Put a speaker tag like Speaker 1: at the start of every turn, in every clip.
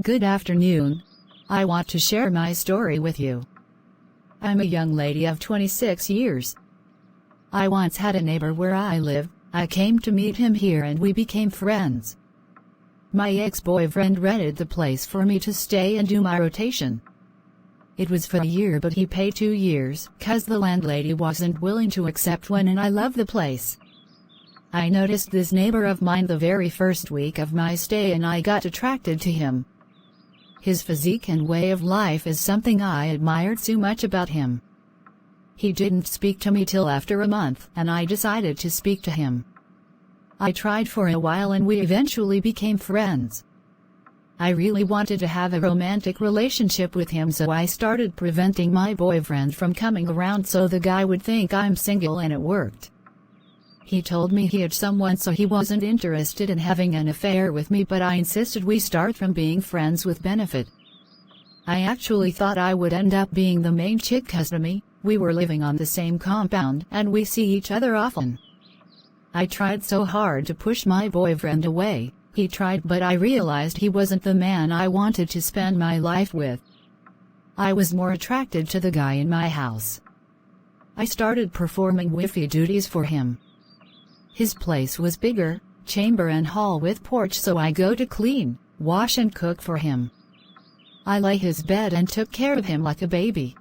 Speaker 1: Good afternoon. I want to share my story with you. I'm a young lady of 26 years. I once had a neighbor where I live. I came to meet him here and we became friends. My ex-boyfriend rented the place for me to stay and do my rotation. It was for a year, but he paid 2 years, 'cause the landlady wasn't willing to accept one, and I love the place. I noticed this neighbor of mine the very first week of my stay and I got attracted to him. His physique and way of life is something I admired so much about him. He didn't speak to me till after a month, and I decided to speak to him. I tried for a while and we eventually became friends. I really wanted to have a romantic relationship with him, so I started preventing my boyfriend from coming around so the guy would think I'm single, and it worked. He told me he had someone, so he wasn't interested in having an affair with me, but I insisted we start from being friends with benefit. I actually thought I would end up being the main chick, 'cause to me, we were living on the same compound and we see each other often. I tried so hard to push my boyfriend away. He tried, but I realized he wasn't the man I wanted to spend my life with. I was more attracted to the guy in my house. I started performing wifey duties for him. His place was bigger, chamber and hall with porch, so I go to clean, wash and cook for him. I lay his bed and took care of him like a baby.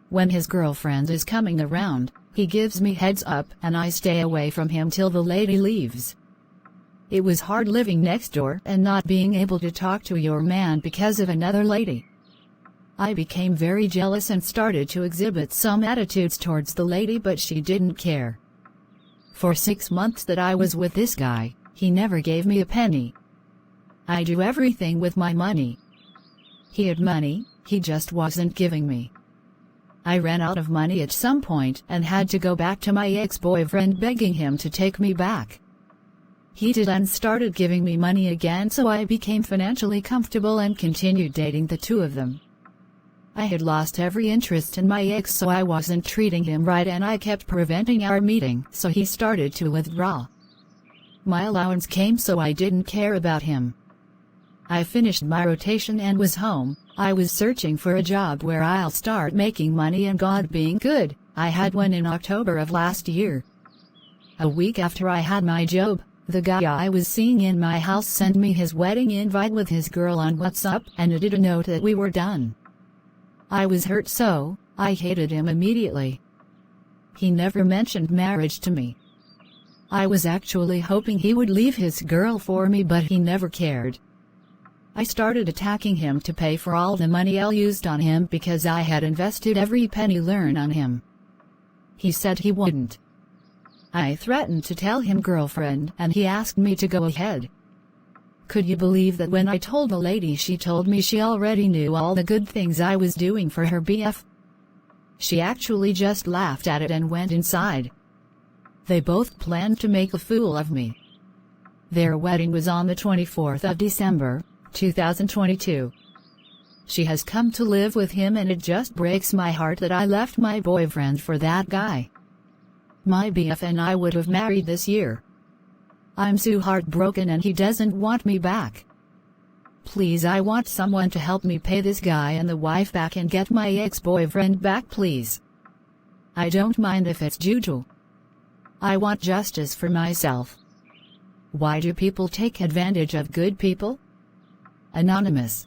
Speaker 1: When his girlfriend is coming around, he gives me heads up and I stay away from him till the lady leaves. It was hard living next door and not being able to talk to your man because of another lady. I became very jealous and started to exhibit some attitudes towards the lady, but she didn't care. For 6 months that I was with this guy, he never gave me a penny. I do everything with my money. He had money, he just wasn't giving me. I ran out of money at some point and had to go back to my ex-boyfriend begging him to take me back. He did and started giving me money again, so I became financially comfortable and continued dating the two of them. I had lost every interest in my ex, so I wasn't treating him right and I kept preventing our meeting, so he started to withdraw. My allowance came, so I didn't care about him. I finished my rotation and was home. I was searching for a job where I'll start making money, and God being good, I had one in October of last year. A week after I had my job, the guy I was seeing in my house sent me his wedding invite with his girl on WhatsApp and added a note that we were done. I was hurt, so I hated him immediately. He never mentioned marriage to me. I was actually hoping he would leave his girl for me, but he never cared. I started attacking him to pay for all the money I used on him because I had invested every penny learned on him. He said he wouldn't. I threatened to tell him girlfriend and he asked me to go ahead. Could you believe that when I told the lady, she told me she already knew all the good things I was doing for her BF? She actually just laughed at it and went inside. They both planned to make a fool of me. Their wedding was on the 24th of December, 2022. She has come to live with him and it just breaks my heart that I left my boyfriend for that guy. My BF and I would have married this year. I'm so heartbroken and he doesn't want me back. Please, I want someone to help me pay this guy and the wife back and get my ex-boyfriend back, please. I don't mind if it's juju. I want justice for myself. Why do people take advantage of good people? Anonymous.